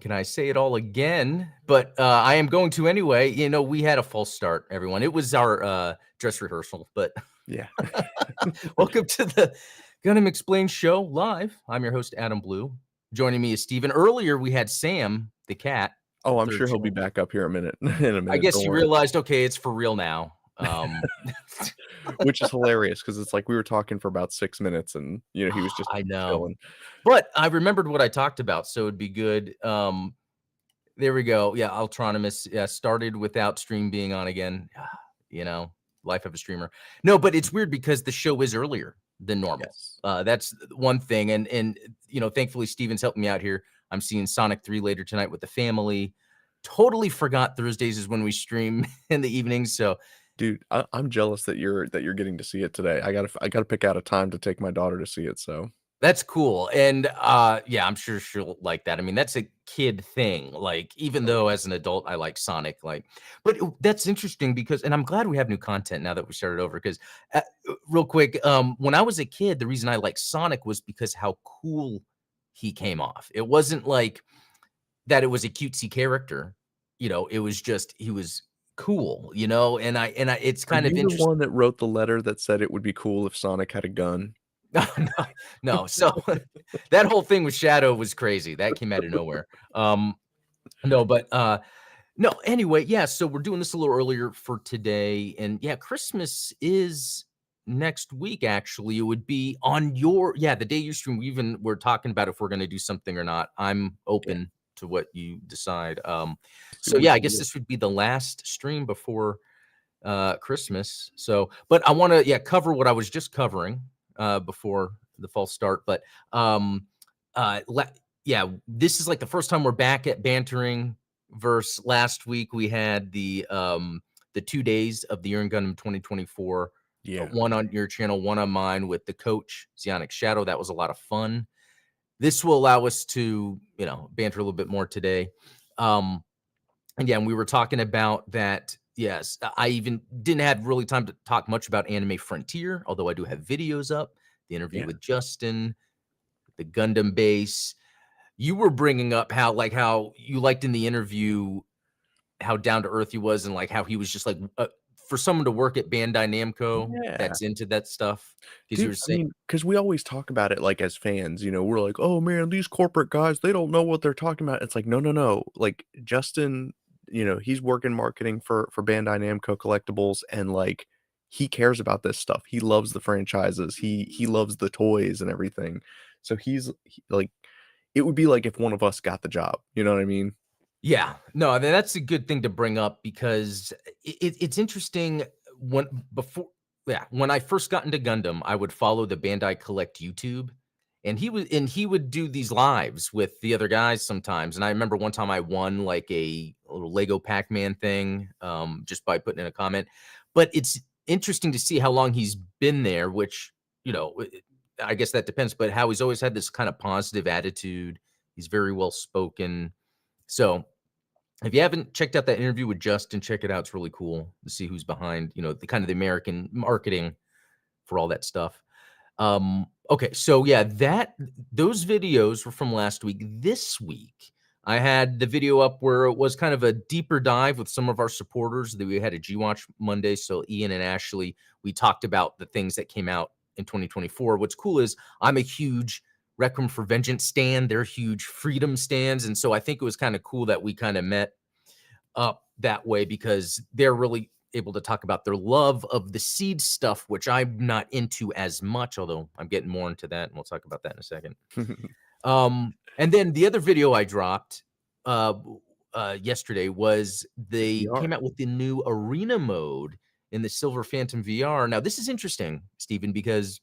can I say it all again? But I am going to anyway. We had a false start, everyone. It was our dress rehearsal, but Yeah. welcome to the Gundam Explained Show live. I'm your host, Adam Blue. Joining me is Steven. Earlier, we had Sam, the cat, Oh, the I'm third sure he'll be channel. back up here in a I minute, guess don't you worry. realized, okay, it's for real now. Which is hilarious because it's like we were talking for about 6 minutes and, he was just I know. chilling. But I remembered what I talked about, so it'd be good. There we go. Yeah, Ultronomus started without stream being on again. You know, life of a streamer. No, but it's weird because the show is earlier than normal. Yes. That's one thing. And thankfully Steven's helping me out here. I'm seeing Sonic 3 later tonight with the family. Totally forgot Thursdays is when we stream in the evenings. So Dude, I'm jealous that you're getting to see it today. I gotta pick out a time to take my daughter to see it, so that's cool. And yeah, I'm sure she'll like that. I mean, that's a kid thing. Like, even though as an adult I like Sonic, but that's interesting because, and I'm glad we have new content now that we started over. Because real quick, when I was a kid, the reason I liked Sonic was because how cool he came off. It wasn't like that it was a cutesy character, it was just he was cool, and I it's Are kind of you the interesting. one that wrote the letter that said it would be cool if Sonic had a gun? No, no, no. So that whole thing with Shadow was crazy. That came out of nowhere. No, but no, anyway, yeah, so we're doing this a little earlier for today. And yeah, Christmas is next week, actually. It would be on the day you stream. We're talking about if we're gonna do something or not. I'm Yeah, open to what you decide. see So what we yeah, I can guess do. this would be the last stream before Christmas. So, but I want to cover what I was just covering before the false start. But yeah, this is like the first time we're back at bantering. Verse last week we had the 2 days of the Year in Gundam 2024. Yeah. One on your channel, one on mine with the coach Zionic Shadow. That was a lot of fun. This will allow us to banter a little bit more today. Again, we were talking about that. Yes, I even didn't have really time to talk much about Anime Frontier, although I do have videos up. The interview Yeah. with Justin, the Gundam base. You were bringing up how you liked in the interview how down to earth he was, and like how he was just like for someone to work at Bandai Namco Yeah. that's into that stuff. Because you Dude, were I saying, mean, because we always talk about it, like, as fans, we're like, "Oh, man, these corporate guys, they don't know what they're talking about." It's like, "No, no, no." Like, Justin, he's working marketing for Bandai Namco Collectibles, and, like, he cares about this stuff. He loves the franchises. He loves the toys and everything. So like, it would be like if one of us got the job, you know what I mean? yeah, no, I mean, that's a good thing to bring up because it's interesting when before, yeah, when I first got into Gundam, I would follow the Bandai Collect YouTube, and he would do these lives with the other guys sometimes. And I remember one time I won like a little Lego Pac-Man thing just by putting in a comment. But it's interesting to see how long he's been there, which I guess that depends. But how he's always had this kind of positive attitude. He's very well spoken. So if you haven't checked out that interview with Justin, check it out. It's really cool to see who's behind, the kind of the American marketing for all that stuff. Okay, so yeah, those videos were from last week. This week, I had the video up where it was kind of a deeper dive with some of our supporters. That we had a G Watch Monday. So Ian and Ashley, we talked about the things that came out in 2024. What's cool is I'm a huge Requiem for Vengeance stan. They're huge Freedom stands, and so I think it was kind of cool that we kind of met up that way because they're really able to talk about their love of the seed stuff, which I'm not into as much, although I'm getting more into that, and we'll talk about that in a second. And then the other video I dropped uh, yesterday was they VR. came out with the new arena mode in the Silver Phantom VR. Now, this is interesting, Stephen, because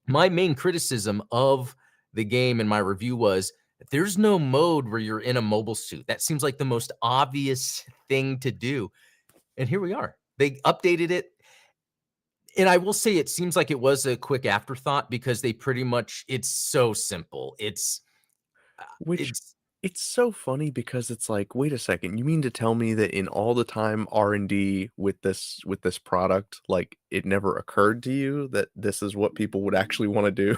my main criticism of the game in my review was there's no mode where you're in a mobile suit. That seems like the most obvious thing to do. And here we are. They updated it. And I will say it seems like it was a quick afterthought because they pretty much it's so simple. Which It's it's so funny because it's like, "Wait a second, you mean to tell me that in all the time R&D with this product, like, it never occurred to you that this is what people would actually wanna do?"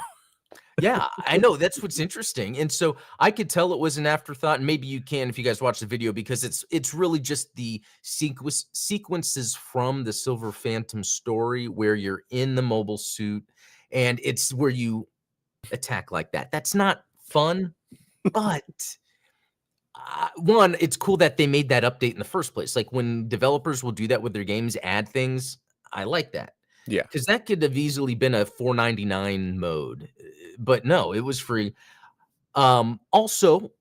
Yeah, I know, that's what's interesting, and so I could tell it was an afterthought, and maybe you can if you guys watch the video because it's really just the sequences from the Silver Phantom story where you're in the mobile suit, and it's where you attack like that. That's not fun, but, 1, it's cool that they made that update in the first place, like, when developers will do that with their games, add things, I like that. Yeah. 'Cause that could have easily been a $4.99 mode, but no, it was free. Also,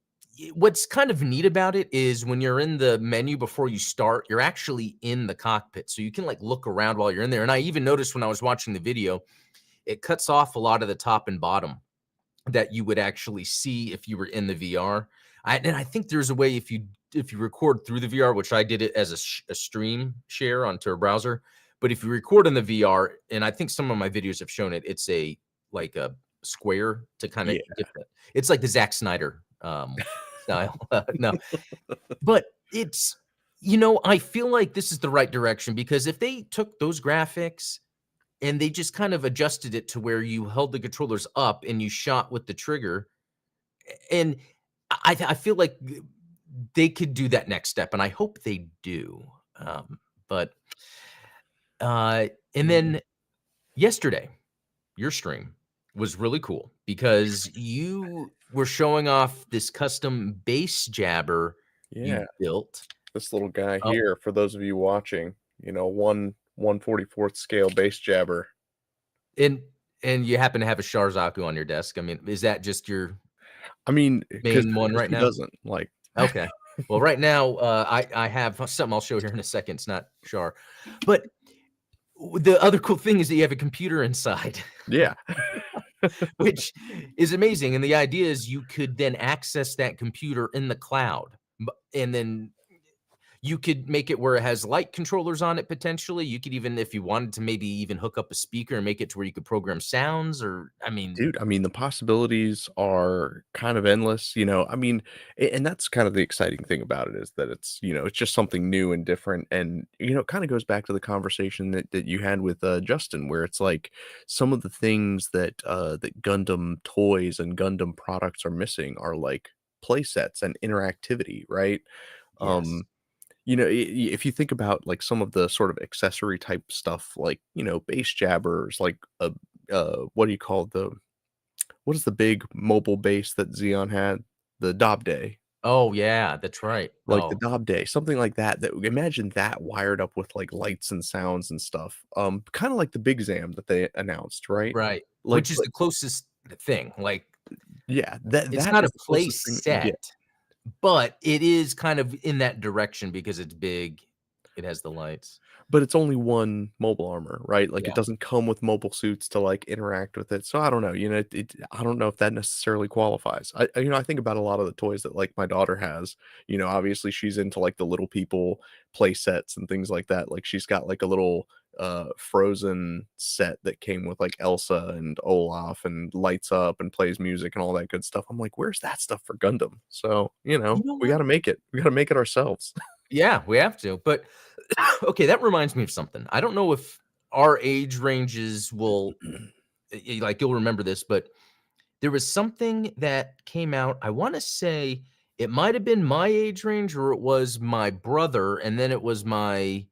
what's kind of neat about it is when you're in the menu before you start, you're actually in the cockpit, so you can, like, look around while you're in there, and I even noticed when I was watching the video, it cuts off a lot of the top and bottom that you would actually see if you were in the VR. And I think there's a way if you record through the VR, which I did it as a stream share onto a browser, but if you record in the VR, and I think some of my videos have shown it, it's like a square to kinda Yeah. get the it's like the Zack Snyder, style. No, but I feel like this is the right direction because if they took those graphics and they just kind of adjusted it to where you held the controllers up and you shot with the trigger, and I feel like they could do that next step, and I hope they do. But and Yeah. then yesterday, your stream was really cool because you were showing off this custom bass jabber you Yeah. built. This little guy Oh, here, for those of you watching, 1/44th scale bass jabber. and you happen to have a Sharzaku on your desk. I mean, is that just your I mean, because main one right who now? doesn't? Like, Okay. Well, right now, I have something I'll show here in a second. It's not Char, but the other cool thing is that you have a computer inside, yeah. which is amazing. And the idea is you could then access that computer in the cloud, and then you could make it where it has light controllers on it potentially. You could even, if you wanted to, maybe even hook up a speaker and make it to where you could program sounds. Or, I mean, Dude, I mean, the possibilities are kind of endless, I mean, and that's kind of the exciting thing about it is that it's just something new and different. And, it kind of goes back to the conversation that you had with Justin, where it's like some of the things that Gundam toys and Gundam products are missing are like play sets and interactivity, right? yes. Um, if you think about like some of the sort of accessory type stuff, like, base jabbers, like what do you call what is the big mobile base that Xeon had? The Day, Oh, yeah, that's right. like the Oh, Day, something like that, imagine that wired up with, like, lights and sounds and stuff, kinda like the Big Zam that they announced, right? right. Like, Which is but the closest thing. Like, yeah, that it's that not a is the play closest thing you set, get. but it is kind of in that direction because it's big. It has the lights. But it's only one mobile armor, right? Like, it Yeah. doesn't come with mobile suits to, like, interact with it, so I don't know, I don't know if that necessarily qualifies. I think about a lot of the toys that, like, my daughter has, obviously, she's into, like, the Little People play sets and things like that, like, she's got, like, a little, Frozen set that came with, like, Elsa and Olaf and lights up and plays music and all that good stuff. I'm like, "Where's that stuff for Gundam?" So, You know we what? gotta make it. We gotta make it ourselves. Yeah, we have to. But okay, that reminds me of something. I don't know if our age ranges will like you'll remember this, but there was something that came out. I want to say it might have been my age range or it was my brother, and then it was my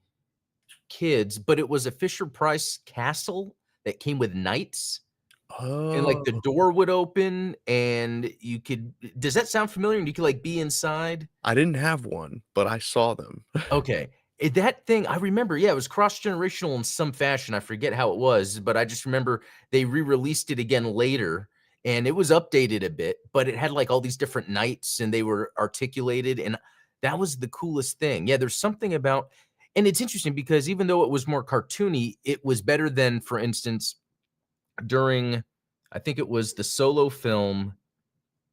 kids, but it was a Fisher Price castle that came with knights. And like the Oh. door would open and you could does that sound familiar? And you could like be inside? I didn't have one, but I saw them. Okay. That thing, I remember, yeah, it was cross-generational in some fashion. I forget how it was, but I just remember they re-released it again later and it was updated a bit, but it had like all these different knights and they were articulated. And that was the coolest thing. Yeah, there's something about, and it's interesting because even though it was more cartoony, it was better than, for instance, during, I think it was the Solo film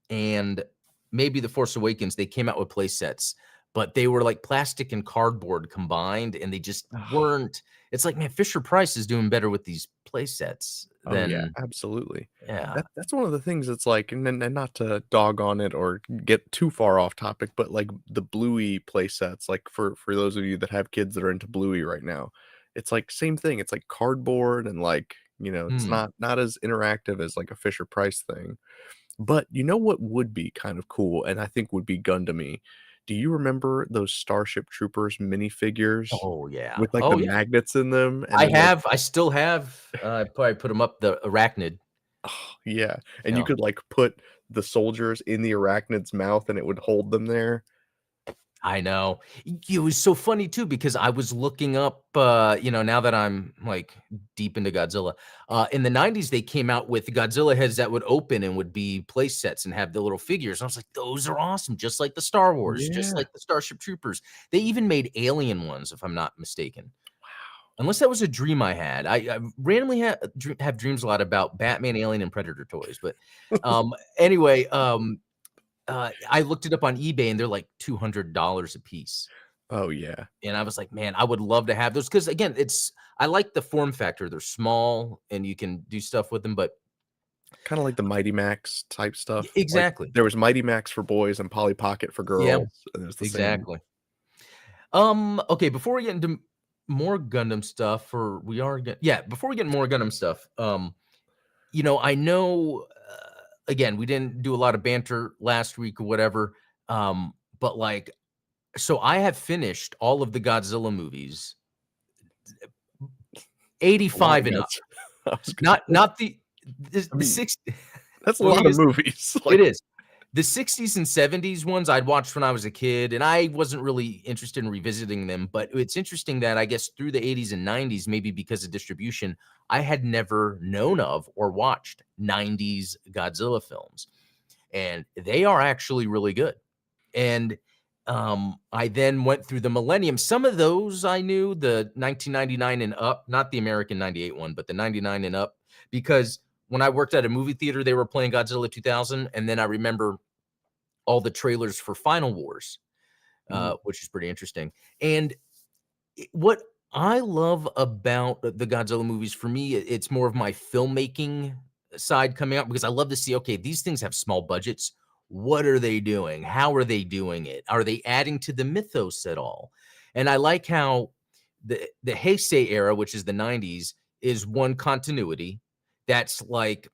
and maybe The Force Awakens, they came out with play sets, but they were like plastic and cardboard combined, and they just weren't. It's like, man, Fisher Price is doing better with these play sets Oh, yeah, than, absolutely. yeah. That's one of the things that's like, and not to dog on it or get too far off topic, but, like, the Bluey play sets, like, for those of you that have kids that are into Bluey right now, it's like same thing, it's like cardboard and, like, It's Hmm. not as interactive as like a Fisher Price thing. But you know what would be kind of cool, and I think would be Gundam-y? Do you remember those Starship Troopers minifigures Oh, yeah. with, like, the Oh, yeah. magnets in them? And then, like I still have, I probably put them up, the arachnid. oh, yeah, and you Yeah. could, like, put the soldiers in the arachnid's mouth, and it would hold them there. I know. It was so funny too because I was looking up, now that I'm like deep into Godzilla. In the 90s, they came out with Godzilla heads that would open and would be place sets and have the little figures. I was like, those are awesome, just like the Star Wars, just Yeah. like the Starship Troopers. They even made alien ones, if I'm not mistaken. Unless that was a dream I had. I randomly have dreams a lot about Batman, Alien, and Predator toys. But anyway, I looked it up on eBay and they're like $200 a piece. Oh, yeah. And I was like, man, I would love to have those because again, I like the form factor. They're small and you can do stuff with them, but Kinda like the Mighty Max type stuff. Like, exactly. there was Mighty Max for boys and Polly Pocket for Yeah, girls, and it was the same. exactly. Okay, before we get into more Gundam stuff, or we are get yeah, before we get more Gundam stuff, I know again, we didn't do a lot of banter last week or whatever. But like, so I have finished all of the Godzilla movies, A lot of 85 and up. guts. I was gonna Not say, not I the mean, 6 that's a what were you lot of gonna say? movies, It like is. The 60s and 70s ones I'd watched when I was a kid, and I wasn't really interested in revisiting them, but it's interesting that I guess through the 80s and 90s, maybe because of distribution, I had never known of or watched 90s Godzilla films, and they are actually really good. And I then went through the millennium. Some of those I knew, the 1999 and up, not the American 98 one, but the 99 and up, because when I worked at a movie theater, they were playing Godzilla 2000. And then I remember all the trailers for Final Wars, mm, which is pretty interesting. And what I love about the Godzilla movies, for me, it's more of my filmmaking side coming out because I love to see, okay, these things have small budgets. What are they doing? How are they doing it? Are they adding to the mythos at all? And I like how the Heisei era, which is the 90s, is one continuity. That's like,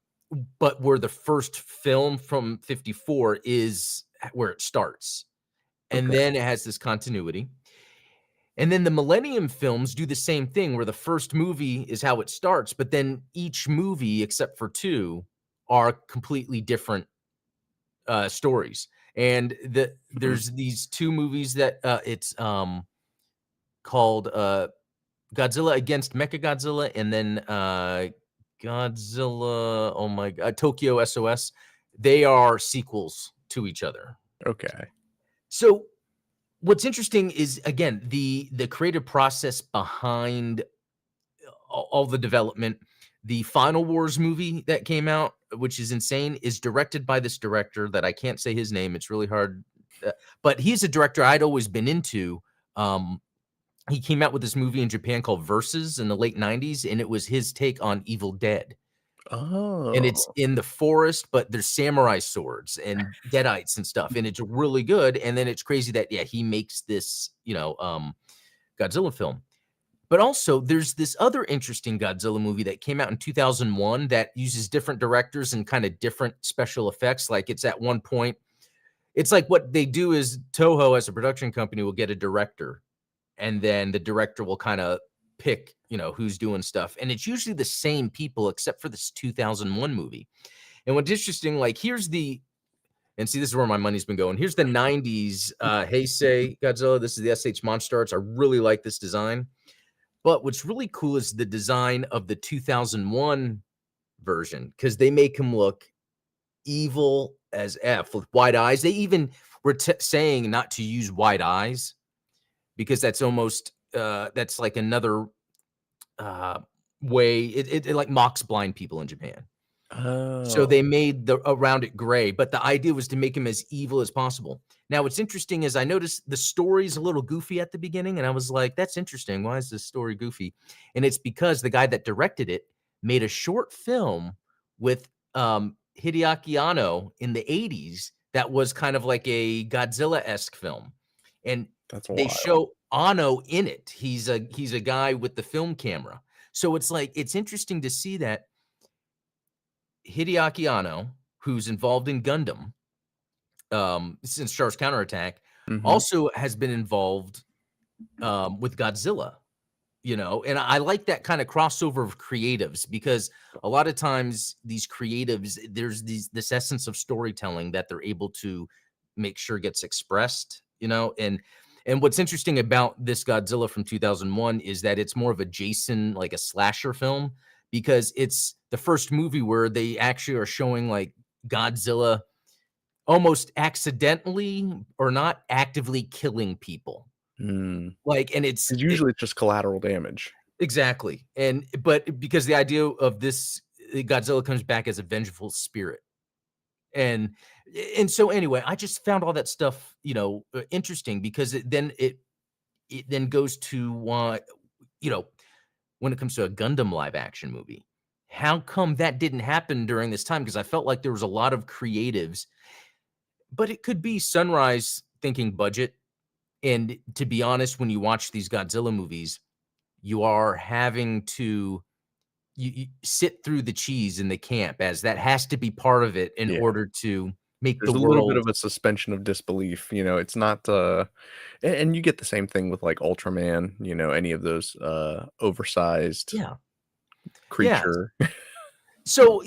but where the first film from 54 is where it starts. And okay. then it has this continuity. And then the Millennium films do the same thing where the first movie is how it starts, but then each movie, except for two, are completely different stories. And Mhm. there's these two movies that it's called Godzilla Against Mechagodzilla and then Godzilla, oh my god, Tokyo SOS. They are sequels to each other. Okay. So what's interesting is again the creative process behind all the development. The Final Wars movie that came out, which is insane, is directed by this director that I can't say his name. It's really hard, but he's a director I'd always been into. Um, he came out with this movie in Japan called Versus in the late 90s, and it was his take on Evil Dead. And it's Oh, in the forest, but there's samurai swords and deadites and stuff, and it's really good. And then it's crazy that yeah, he makes this, Godzilla film. But also, there's this other interesting Godzilla movie that came out in 2001 that uses different directors and kind of different special effects. Like it's at one point, it's like what they do is Toho as a production company will get a director, and then the director will kind of pick, who's doing stuff. And it's usually the same people except for this 2001 movie. And what's interesting, like and see, this is where my money's been going. Here's the 90s Heisei Godzilla. This is the SH Monster Arts. I really like this design. But what's really cool is the design of the 2001 version because they make him look evil as F with wide eyes. They even were saying not to use wide eyes because that's almost that's like another uh, way. It like mocks blind people in Japan. So oh, they made the around it gray, but the idea was to make him as evil as possible. Now, what's interesting is I noticed the story's a little goofy at the beginning, and I was like, "That's interesting. Why is this story goofy?" And it's because the guy that directed it made a short film with Hideaki Anno in the '80s that was kind of like a Godzilla-esque film, and that's they wild. show Anno in it. He's a guy with the film camera. So it's like it's interesting to see that Hideaki Anno, who's involved in Gundam, since Char's Counterattack, Mhm. also has been involved, with Godzilla, and I like that kind of crossover of creatives because a lot of times these creatives, there's this essence of storytelling that they're able to make sure gets expressed, and what's interesting about this Godzilla from 2001 is that it's more of a Jason, like a slasher film, because it's the first movie where they actually are showing like Godzilla almost accidentally or not actively killing people. Mm. Like, and it's 'Cause usually it's just collateral damage. exactly, but because the idea of this Godzilla comes back as a vengeful spirit, and and so anyway, I just found all that stuff, interesting because it then goes to why, you know, when it comes to a Gundam live action movie, how come that didn't happen during this time? Because I felt like there was a lot of creatives, but it could be Sunrise thinking budget, and to be honest, when you watch these Godzilla movies, you are having to you sit through the cheese in the camp as that has to be part of it in Yeah. order to make the There's a little bit world. of a suspension of disbelief, it's not, and you get the same thing with, like, Ultraman, any of those, oversized Yeah. Yeah. creature. So,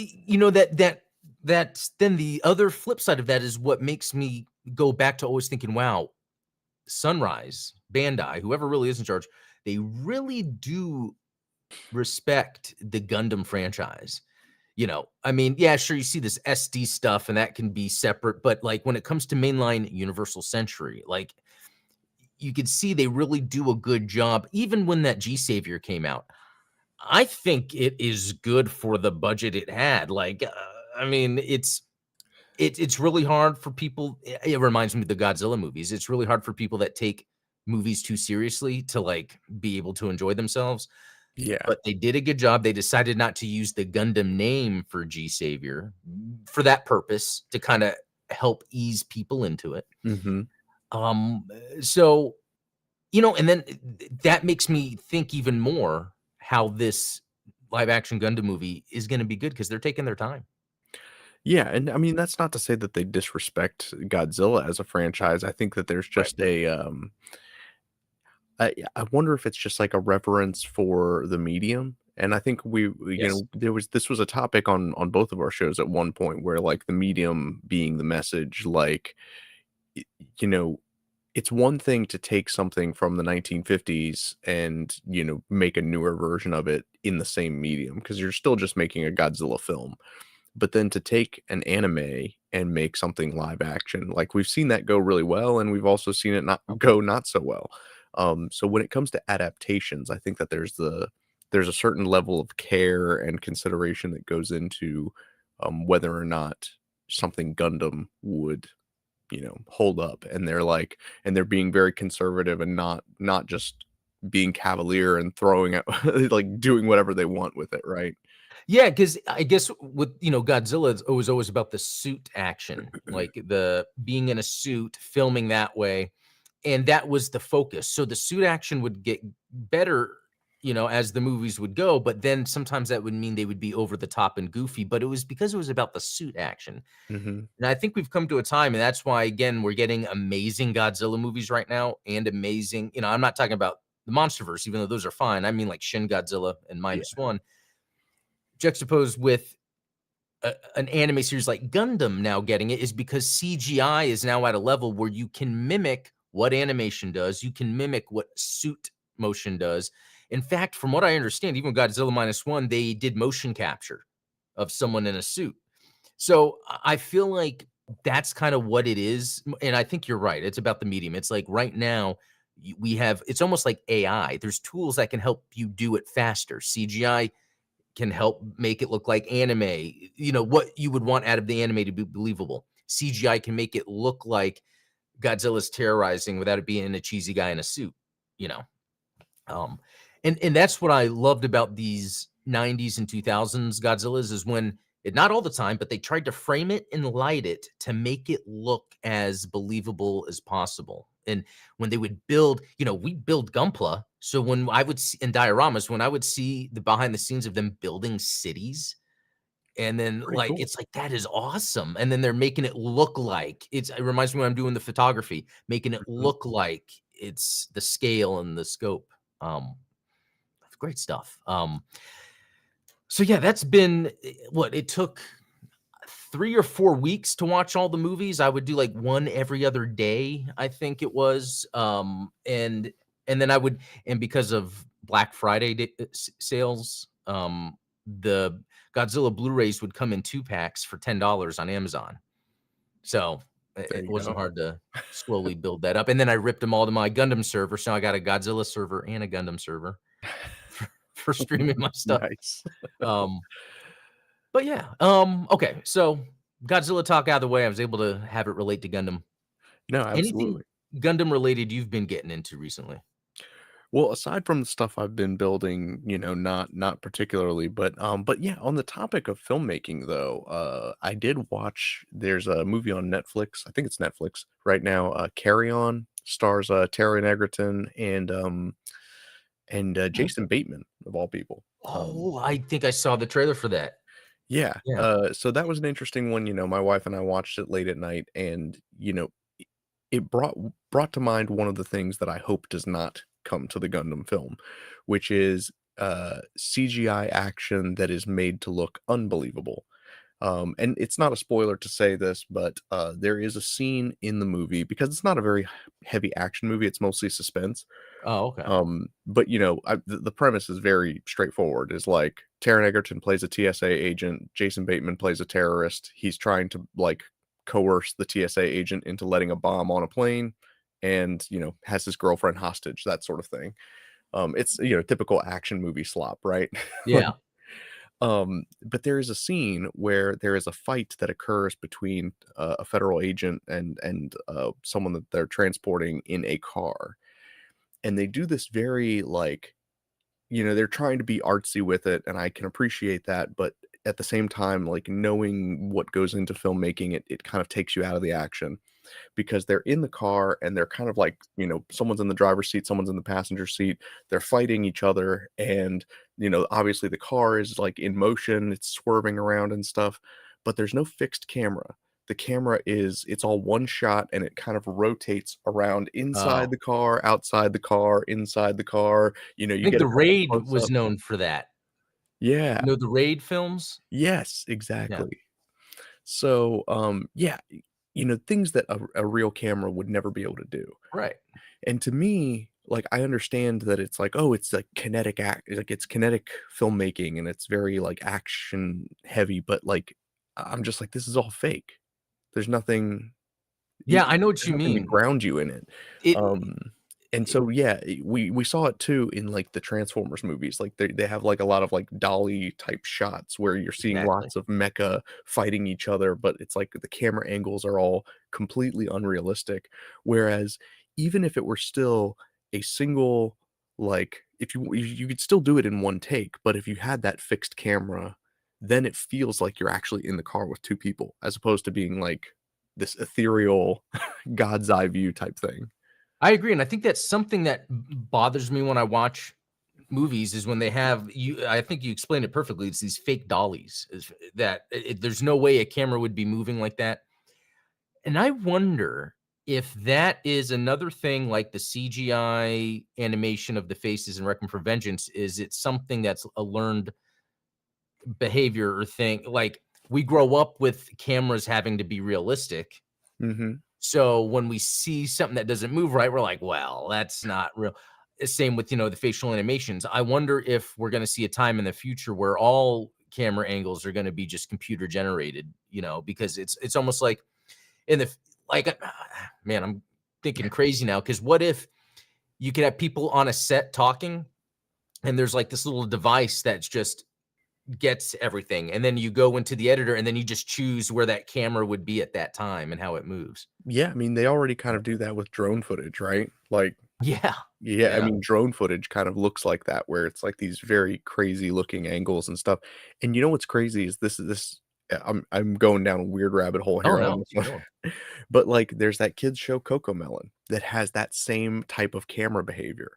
that's then the other flip side of that is what makes me go back to always thinking, wow, Sunrise, Bandai, whoever really is in charge, they really do respect the Gundam franchise. I mean, yeah, sure, you see this SD stuff and that can be separate, but like when it comes to mainline Universal Century, like you could see they really do a good job. Even when that G Savior came out, I think it is good for the budget it had. Like, I mean, it's really hard for people. It reminds me of the Godzilla movies. It's really hard for people that take movies too seriously to like be able to enjoy themselves. Yeah. But they did a good job. They decided not to use the Gundam name for G Savior for that purpose to kinda help ease people into it. Mhm. So, and then that makes me think even more how this live action Gundam movie is gonna be good because 'cause they're taking their time. Yeah, and I mean, that's not to say that they disrespect Godzilla as a franchise. I think that there's Right. just I wonder if it's just like a reverence for the medium. And I think Yes. this was a topic on both of our shows at one point where like the medium being the message, like y- you know, it's one thing to take something from the 1950s and, make a newer version of it in the same medium because you're still just making a Godzilla film. But then to take an anime and make something live action, like we've seen that go really well, and we've also seen it not go not so well. So when it comes to adaptations, I think that there's a certain level of care and consideration that goes into whether or not something Gundam would hold up, and they're being very conservative and not just being cavalier and throwing out like doing whatever they want with it, right? Yeah, because I guess with Godzilla, it was always about the suit action, like the being in a suit, filming that way, and that was the focus. So the suit action would get better, as the movies would go, but then sometimes that would mean they would be over the top and goofy. But it was because it was about the suit action, Mhm. and I think we've come to a time, and that's why again we're getting amazing Godzilla movies right now, and amazing. I'm not talking about the MonsterVerse, even though those are fine. I mean like Shin Godzilla and Yeah. Minus One juxtaposed with an anime series like Gundam now getting it is because CGI is now at a level where you can mimic what animation does, you can mimic what suit motion does. In fact, from what I understand, even Godzilla Minus One, they did motion capture of someone in a suit. So I feel like that's kind of what it is. And I think you're right. It's about the medium. It's like right now, we have, it's almost like AI. There's tools that can help you do it faster. CGI can help make it look like anime, what you would want out of the anime to be believable. CGI can make it look like Godzilla's terrorizing without it being a cheesy guy in a suit, you know. Um, and that's what I loved about these 90s and 2000s Godzillas is when it not all the time, but they tried to frame it and light it to make it look as believable as possible. And when they would build, we build Gunpla. So when I would see in dioramas, when I would see the behind the scenes of them building cities, and then Pretty cool. it's like that is awesome. And then they're making it look like it reminds me when I'm doing the photography, making it Mhm. look like it's the scale and the scope. Um, great stuff. So yeah, that's been what it took 3 or 4 weeks to watch all the movies. I would do like one every other day, I think it was. And then I would, and because of Black Friday sales, the Godzilla Blu-rays would come in 2 packs for $10 on Amazon. So There it you wasn't go. hard to slowly build that up. And then I ripped them all to my Gundam server. So I got a Godzilla server and a Gundam server for streaming my stuff. Nice. Um, but yeah, okay, so Godzilla talk out of the way, I was able to have it relate to Gundam. No, Anything absolutely. Gundam related you've been getting into recently? Well, aside from the stuff I've been building, not particularly, but yeah, on the topic of filmmaking though, I did watch there's a movie on Netflix. I think it's Netflix right now, Carry On, stars Taron Egerton and Mm. Jason Bateman of all people. Oh, I think I saw the trailer for that. Yeah, Yeah. so that was an interesting one. My wife and I watched it late at night, and it brought to mind one of the things that I hope does not come to the Gundam film, which is CGI action that is made to look unbelievable. And it's not a spoiler to say this, but there is a scene in the movie because it's not a very heavy action movie. It's mostly suspense. Oh, okay. But the premise is very straightforward. Is like Taron Egerton plays a TSA agent, Jason Bateman plays a terrorist. He's trying to like coerce the TSA agent into letting a bomb on a plane, and has his girlfriend hostage, that sort of thing. It's typical action movie slop, right? Yeah. But there is a scene where there is a fight that occurs between a federal agent and someone that they're transporting in a car, and they do this very like they're trying to be artsy with it, and I can appreciate that, but at the same time, like, knowing what goes into filmmaking, it kind of takes you out of the action because they're in the car and they're kind of like, someone's in the driver's seat, someone's in the passenger seat, they're fighting each other, and, obviously the car is, like, in motion, it's swerving around and stuff, but there's no fixed camera. The camera it's all one shot, and it kind of rotates around inside Oh, the car, outside the car, inside the car, I you think get The a couple Raid was close-ups. known for that. Yeah. The Raid films? Yes, Yeah, exactly. So, yeah, things that a real camera would never be able to do. right. And to me, like, I understand that it's like, oh, it's like kinetic like it's kinetic filmmaking and it's very like action heavy, but like I'm just like, this is all fake. There's nothing Yeah, I know what there's you nothing to mean. ground you in it. It Um, and so, yeah, we saw it too in, like, the Transformers movies, like, they have, like, a lot of, like, dolly type shots where you're seeing exactly. lots of mecha fighting each other, but it's like the camera angles are all completely unrealistic, whereas even if it were still a single, like, if you could still do it in one take, but if you had that fixed camera, then it feels like you're actually in the car with 2 people, as opposed to being, like, this ethereal God's eye view type thing. I agree, and I think that's something that bothers me when I watch movies is when they have you I think you explained it perfectly, it's these fake dollies, is that there's no way a camera would be moving like that, and I wonder if that is another thing like the CGI animation of the faces in Requiem for Vengeance, is it something that's a learned behavior or thing? Like, we grow up with cameras having to be realistic, Mhm. so when we see something that doesn't move right, we're like, "Well, that's not real." Same with, the facial animations. I wonder if we're gonna see a time in the future where all camera angles are gonna be just computer generated, because it's almost like in the f like, man, I'm thinking crazy now. Because what if you could have people on a set talking, and there's, like, this little device that's just gets everything, and then you go into the editor, and then you just choose where that camera would be at that time and how it moves. Yeah, I mean, they already kind of do that with drone footage, right? Like, Yeah. yeah, I Yeah. mean, drone footage kind of looks like that, where it's like these very crazy looking angles and stuff. And you know what's crazy is this I'm going down a weird rabbit hole Oh, here on no, this keep one. going. But, like, there's that kids show Cocomelon that has that same type of camera behavior,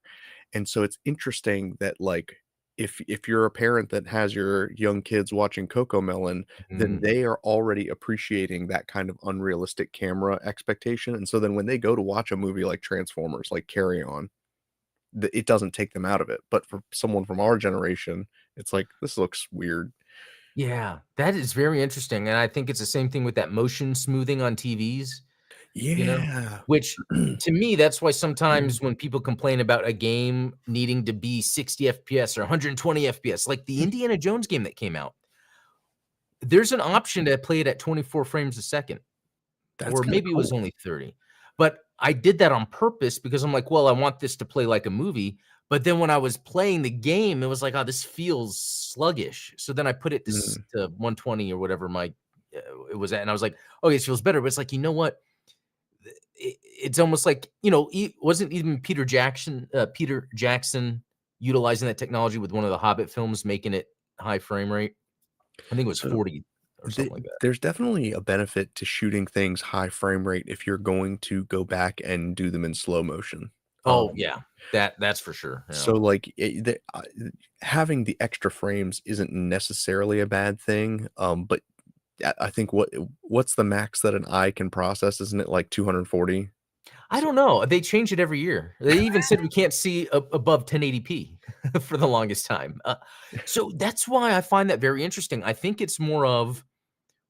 and so it's interesting that, like, if you're a parent that has your young kids watching Cocomelon, then Mm. they are already appreciating that kind of unrealistic camera expectation, and so then when they go to watch a movie like Transformers, like Carry On, it doesn't take them out of it, but for someone from our generation, it's like, "This looks weird." Yeah, that is very interesting, and I think it's the same thing with that motion smoothing on TVs, you know? Yeah. Which, to me, that's why sometimes when people complain about a game needing to be 60 FPS or 120 FPS, like the Indiana Jones game that came out, there's an option to play it at 24 frames a second. That's Or kinda maybe it was cool. only 30. But I did that on purpose because I'm like, "Well, I want this to play like a movie." But then when I was playing the game, it was like, "Oh, this feels sluggish." So then I put it Mm. to 120 or whatever my it was at, and I was like, "Okay, this feels better." But it's like, you know what? It's almost like, wasn't even Peter Jackson utilizing that technology with one of the Hobbit films, making it high frame rate? I think it was So 40 or something like that. there's definitely a benefit to shooting things high frame rate if you're going to go back and do them in slow motion. Oh, yeah. That's for sure, yeah. So, like, having the extra frames isn't necessarily a bad thing, but I think what's the max that an eye can process? Isn't it like 240? I So don't know. They change it every year. They even said we can't see above 1080p for the longest time. So that's why I find that very interesting. I think it's more of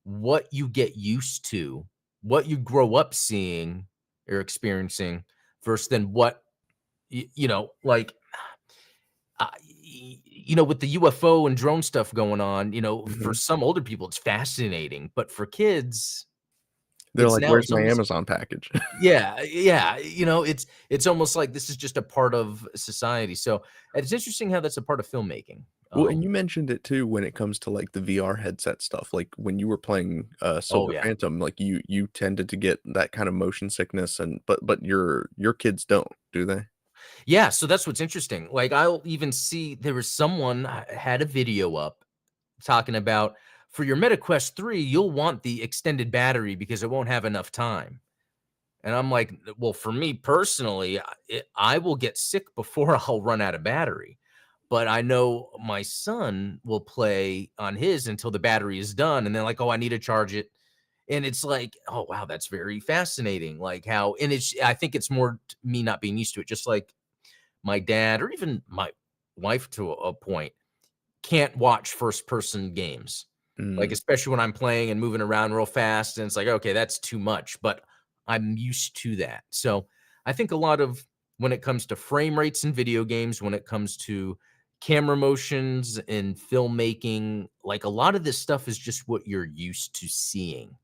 what you get used to, what you grow up seeing or experiencing versus than what like with the UFO and drone stuff going on, for mhm. some older people it's fascinating, but for kids, They're like, "Where's it's my almost Amazon package?" yeah, yeah, it's almost like this is just a part of society, so, it's interesting how that's a part of filmmaking, Well, and you mentioned it too when it comes to, like, the VR headset stuff, like, when you were playing, oh, Silver yeah. Phantom, like, you tended to get that kind of motion sickness and but your kids don't, do they? Yeah, so that's what's interesting, like, I'll even see there was someone had a video up talking about, "For your MetaQuest 3, you'll want the extended battery because it won't have enough time." And I'm like, "Well, for me personally, I will get sick before I'll run out of battery." But I know my son will play on his until the battery is done, and then like, "Oh, I need to charge it." And it's like, "Oh, wow, that's very fascinating." Like how and it's I think it's more me not being used to it, just like my dad or even my wife to a point can't watch first person games. Like, Mm, especially when I'm playing and moving around real fast, and it's like, "Okay, that's too much," but I'm used to that. So, I think a lot of when it comes to frame rates in video games, when it comes to camera motions in filmmaking, like, a lot of this stuff is just what you're used to seeing,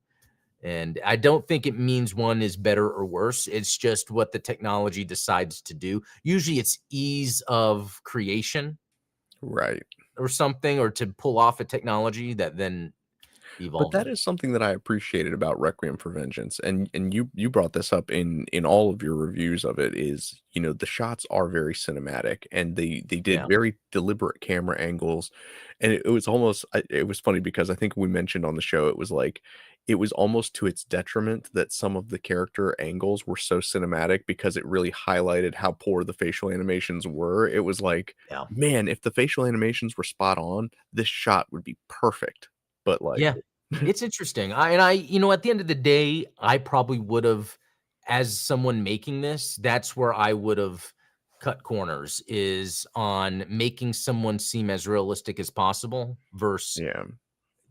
and I don't think it means one is better or worse, it's just what the technology decides to do. Usually, it's ease of creation right. or something, or to pull off a technology that then But evolves that it. is something that I appreciated about Requiem for Vengeance, and you brought this up in all of your reviews of it is, the shots are very cinematic and they did Yeah, very deliberate camera angles, and it was almost it was funny because I think we mentioned on the show it was like it was almost to its detriment that some of the character angles were so cinematic because it really highlighted how poor the facial animations were. It was like, yeah, man, if the facial animations were spot on, this shot would be perfect. But like yeah. It's interesting. I at the end of the day, I probably would've as someone making this, that's where I would've cut corners, is on making someone seem as realistic as possible versus Yeah,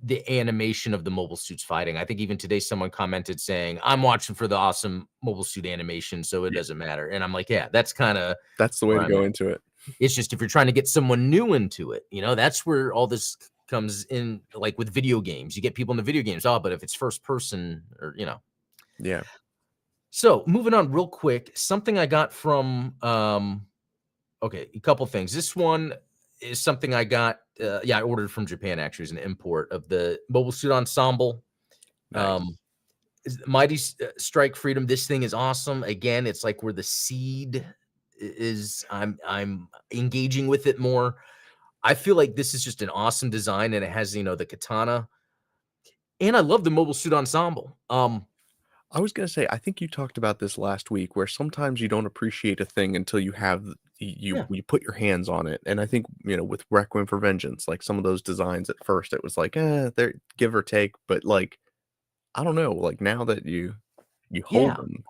the animation of the mobile suits fighting. I think even today someone commented saying, "I'm watching for the awesome mobile suit animation, so it yeah, doesn't matter." And I'm like, "Yeah, that's kinda that's the way where to I'm go at." into it. It's just if you're trying to get someone new into it, that's where all this comes in, like with video games. You get people into video games, but if it's first person or. Yeah, So moving on real quick, something I got from okay, a couple things. This one is something I got I ordered from Japan actually as an import of the Mobile Suit Ensemble. nice. Um Mighty Strike Freedom. This thing is awesome. Again, it's like where the seed is I'm engaging with it more. I feel like this is just an awesome design, and it has, the katana. and I love the mobile suit ensemble. I was gonna say, I think you talked about this last week, where sometimes you don't appreciate a thing until you have Yeah. you put your hands on it, and I think, with Requiem for Vengeance, like, some of those designs at first, it was like, they're give or take, but, like, I don't know, like, now that you hold Yeah. them.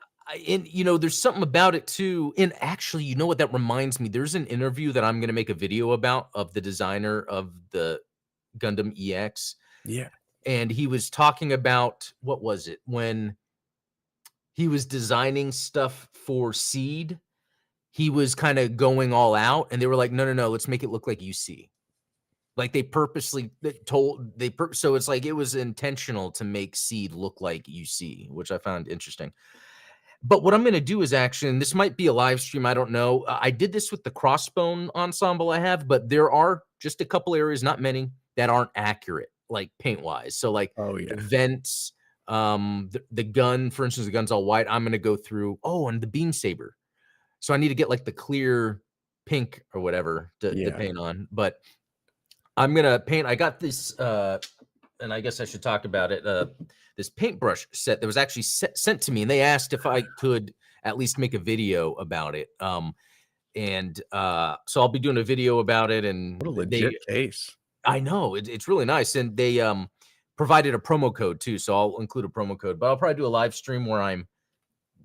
And there's something about it too. And actually, you know what that reminds me? There's an interview that I'm going to make a video about of the designer of the Gundam EX. Yeah. And he was talking about what was it when he was designing stuff for Seed? He was kind of going all out, and they were like, no, no, no, let's make it look like UC. Like they purposely so it's like it was intentional to make Seed look like UC, which I found interesting. But what I'm gonna do is actually, and this might be a live stream, I don't know. I did this with the Crossbone ensemble I have, but there are just a couple areas, not many, that aren't accurate, like paint-wise. So, like, Oh, the yeah. vents, the gun, for instance, the gun's all white, I'm gonna go through and the beam saber. So I need to get, like, the clear pink or whatever to Yeah. paint on, but I'm gonna paint. I got this, and I guess I should talk about it. This paintbrush set that was actually sent to me, and they asked if I could at least make a video about it. And so I'll be doing a video about it. And What a legit case. I know it's really nice, and they provided a promo code too, so I'll include a promo code. But I'll probably do a live stream where I'm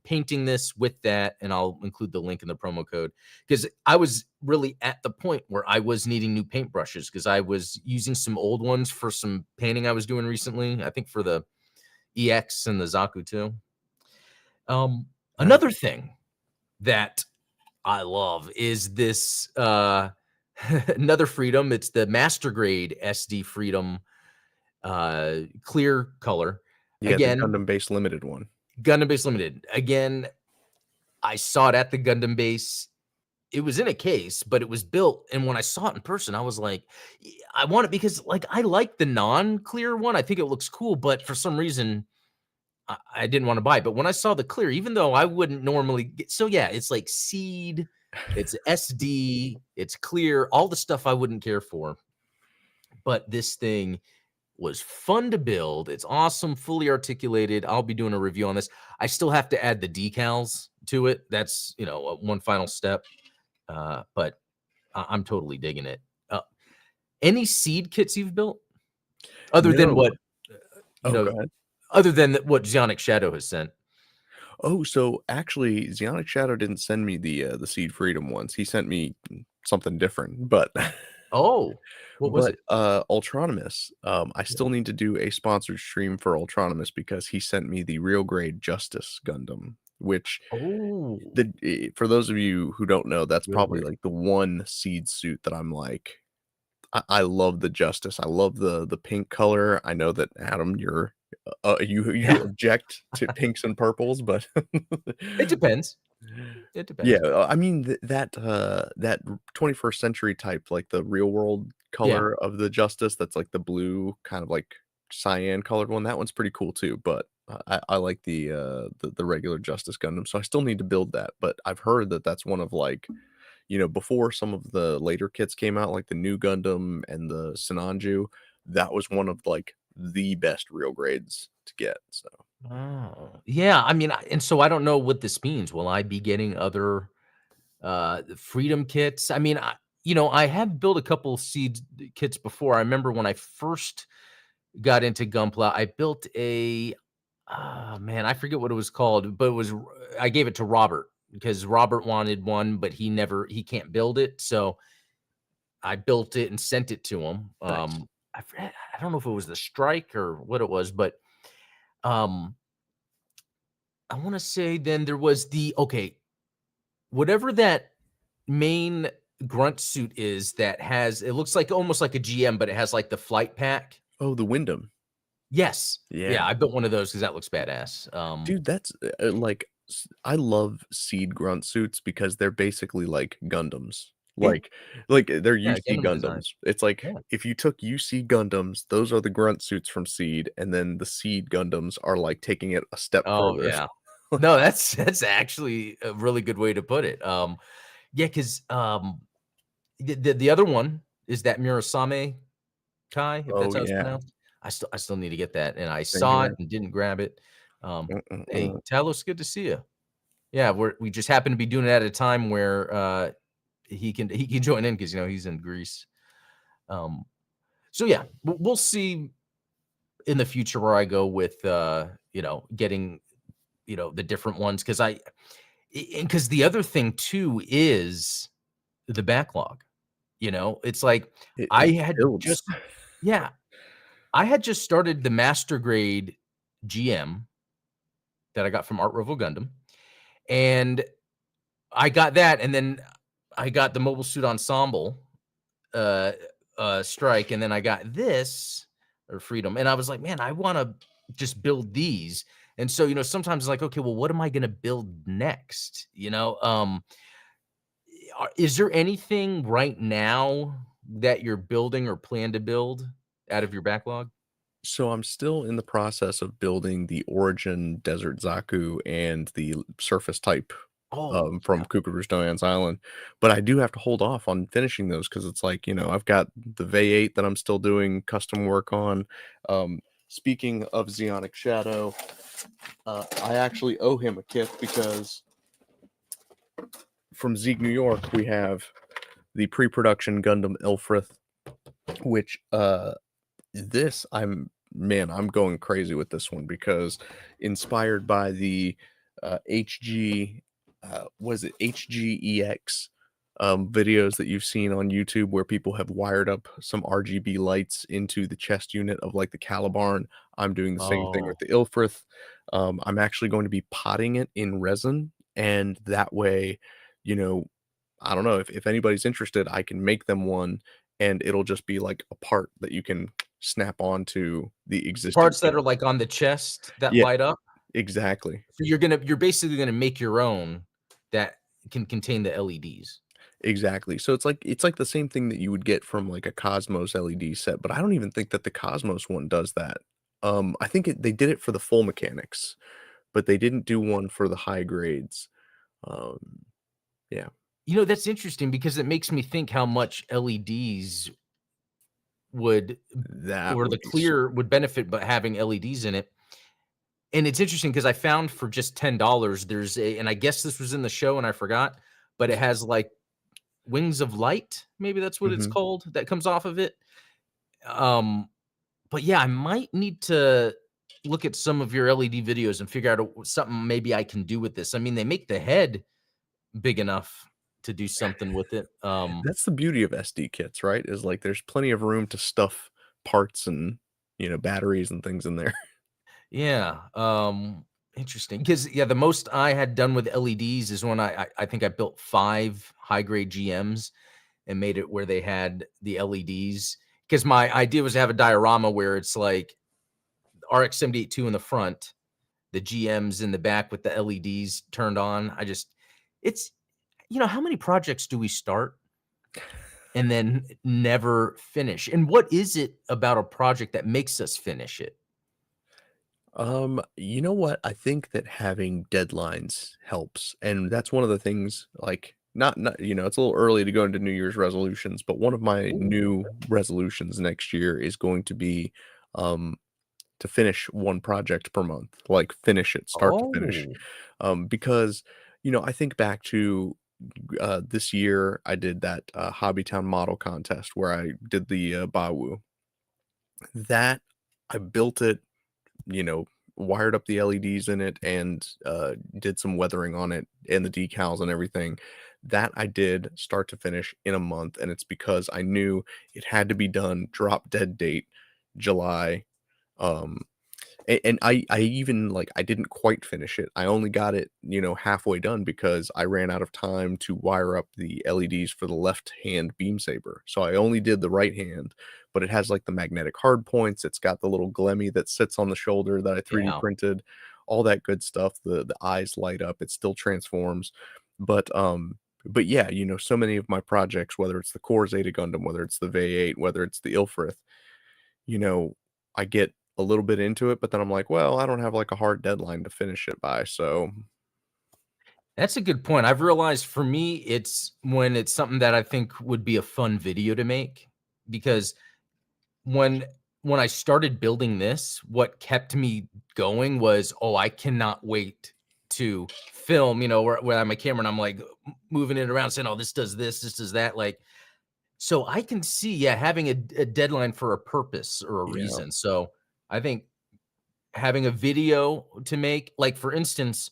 painting this with that, and I'll include the link in the promo code because I was really at the point where I was needing new paintbrushes because I was using some old ones for some painting I was doing recently. I think for the EX and the Zaku too. Nice. Another thing that I love is this another Freedom. It's the Master Grade SD Freedom clear color. Yeah, the Again, Gundam Base Limited one. Gundam Base Limited. Again, I saw it at the Gundam base. It was in a case, but it was built, and when I saw it in person, I was like, I want it because, like, I like the non-clear one. I think it looks cool, but for some reason, I didn't wanna buy it. But when I saw the clear, even though I wouldn't normally get yeah, it's like Seed, it's SD, it's clear, all the stuff I wouldn't care for. But this thing was fun to build. It's awesome, fully articulated. I'll be doing a review on this. I still have to add the decals to it. That's, one final step. But I'm totally digging it. Any seed kits you've built other than No. what, you Oh, go know, ahead. other than what Zionic Shadow has sent? Oh, so actually, Zionic Shadow didn't send me the Seed Freedom ones. He sent me something different, but Oh, what was it? Ultronymous, I Yeah. still need to do a sponsored stream for Ultronymous because he sent me the real grade Justice Gundam, which Oh, for those of you who don't know, that's real probably great. like the one Seed suit that I'm like, I love the Justice. I love the pink color. I know that Adam, you Yeah, object to pinks and purples, but it depends. It yeah, depends. I mean that 21st century type, like the real world Yeah. color of the Justice, that's like the blue kind of like cyan colored one. That one's pretty cool too. But I like the regular Justice Gundam, so I still need to build that. But I've heard that that's one of like before some of the later kits came out, like the new Gundam and the Sinanju, that was one of like the best real grades to get. So Oh, yeah. I mean, and so I don't know what this means. Will I be getting other freedom kits? I mean, I have built a couple seed kits before. I remember when I first got into Gunpla, I built man, I forget what it was called, but I gave it to Robert because Robert wanted one, but he can't build it. So I built it and sent it to him. nice. I don't know if it was the strike or what it was, but um, I want to say then there was whatever that main grunt suit is that it looks like almost like a GM, but it has like the flight pack. Oh, the Wyndham. Yes. Yeah, Yeah. I built one of those because that looks badass. Dude, that's, like I love seed grunt suits because they're basically like Gundams. Yeah, They're yeah, UC Gundam design. Gundams. It's like Yeah. if you took UC Gundams, those are the grunt suits from Seed, and then the Seed Gundams are like taking it a step Oh, further. yeah. No, that's actually a really good way to put it. Yeah, because the other one is that Murasame Kai, if that's Oh how it's yeah. pronounced. I still need to get that, and I Same saw it here. and didn't grab it. Hey, Mm-mm-mm. Talos, good to see you. Yeah, we just happen to be doing it at a time where, he can join in because he's in Greece. Um, so yeah, we'll see in the future where I go with, getting, the different ones because because the other thing too is the backlog. It's like I It had builds. just yeah, I had just started the master grade GM that I got from Art Rovo Gundam, and I got that, and then I got the Mobile Suit Ensemble, uh, Strike, and then I got this or Freedom, and I was like, man, I want to just build these. And so, sometimes it's like, okay, well, what am I going to build next? Is there anything right now that you're building or plan to build out of your backlog? So I'm still in the process of building the Origin Desert Zaku and the surface type Oh, from yeah. Kukuru Stoyan's Island, but I do have to hold off on finishing those because it's like, I've got the V8 that I'm still doing custom work on. Speaking of Zeonic Shadow, I actually owe him a kit because from Zeeg, New York, we have the pre-production Gundam Ilfrith, which this I'm going crazy with this one because inspired by the HG was it HGEX videos that you've seen on YouTube where people have wired up some RGB lights into the chest unit of like the Calibarn. I'm doing the same thing Oh, with the Ilfrith. I'm actually going to be potting it in resin, and that way, you know, I don't know if anybody's interested, I can make them one, and it'll just be like a part that you can snap onto the the existing parts that kit. are like on the chest that Yeah, light up. exactly. So you're basically gonna make your own that can contain the LEDs. Exactly. So it's like the same thing that you would get from like a Cosmos LED set, but I don't even think that the Cosmos one does that. I think they did it for the full mechanics, but they didn't do one for the high grades. Um, yeah, That's interesting because it makes me think how much LEDs would that or the would be so clear would benefit by having LEDs in it. And it's interesting because I found for just $10, and I guess this was in the show and I forgot, but it has like wings of light, maybe that's what it's Mhm. called, that comes off of it. Um, but yeah, I might need to look at some of your LED videos and figure out something maybe I can do with this. I mean, they make the head big enough to do something with it. That's the beauty of SD kits, right? Is like there's plenty of room to stuff parts and, batteries and things in there. Yeah, interesting. Because yeah, the most I had done with LEDs is when I think I built 5 high grade GMs and made it where they had the LEDs. Because my idea was to have a diorama where it's like RX-78-2 in the front, the GMs in the back with the LEDs turned on. It's how many projects do we start and then never finish? And what is it about a project that makes us finish it? You know what? I think that having deadlines helps. And that's one of the things like not it's a little early to go into New Year's resolutions, but one of my Ooh. new resolutions next year is going to be um to finish one project per month, like finish it start to finish. Oh. Because I think back to this year I did that Hobbytown model contest where I did the Bawu. That I built it, you know, wired up the LEDs in it and did some weathering on it and the decals and everything. That I did start to finish in a month, and it's because I knew it had to be done. Drop dead date, July. Um, and I even, like, I didn't quite finish it. I only got it, halfway done because I ran out of time to wire up the LEDs for the left hand beam saber. So I only did the right hand, but it has, like, the magnetic hard points. It's got the little Glemmy that sits on the shoulder that I 3D Yeah. printed, all that good stuff. The eyes light up, it still transforms. But yeah, so many of my projects, whether it's the Core Zeta Gundam, whether it's the V8, whether it's the Ilfrith, you know, I get a little bit into it, but then I'm like, well, I don't have like a hard deadline to finish it by. So, That's a good point. I've realized for me, it's when it's something that I think would be a fun video to make because when when I started building this, what kept me going was, oh, I cannot wait to film, where I have my camera and I'm like moving it around saying, oh, this does that. Like, so I can see, yeah, having a deadline for a purpose or a Yeah. reason. So I think having a video to make, like, for instance,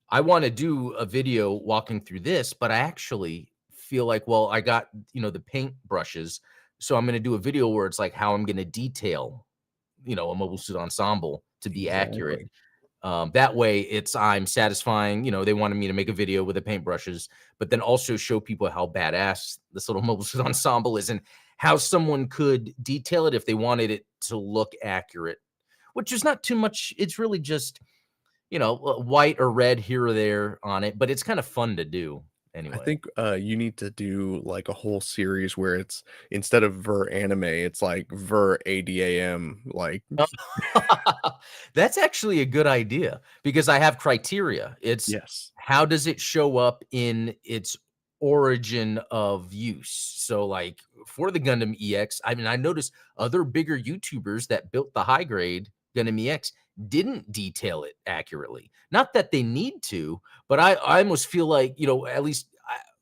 I want to do a video walking through this, but I actually feel like, well, I got, the paint brushes. So I'm going to do a video where it's like how I'm going to detail, a mobile suit ensemble to be accurate. Exactly. That way I'm satisfying, they wanted me to make a video with the paintbrushes, but then also show people how badass this little mobile suit ensemble is and how someone could detail it if they wanted it to look accurate, which is not too much. It's really just, white or red here or there on it, but it's kind of fun to do I anyway. think, you need to do, like, a whole series where it's instead of ver anime, it's like ver ADAM, like Oh, that's actually a good idea because I have criteria. It's yes. how does it show up in its origin of use? So, like for the Gundam EX, I mean, I noticed other bigger YouTubers that built the high grade Gundam EX didn't detail it accurately. Not that they need to, but I almost feel like, at least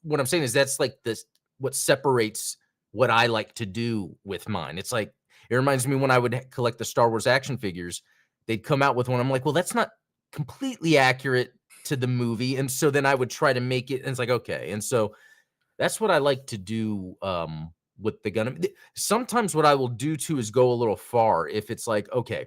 what I'm saying is that's like this what separates what I like to do with mine. It's like it reminds me when I would collect the Star Wars action figures, they'd come out with one. I'm like, well, that's not completely accurate to the movie. And so then I would try to make it, and it's like, okay. And so that's what I like to do with the Gundam. Sometimes what I will do too is go a little far. If it's like, okay,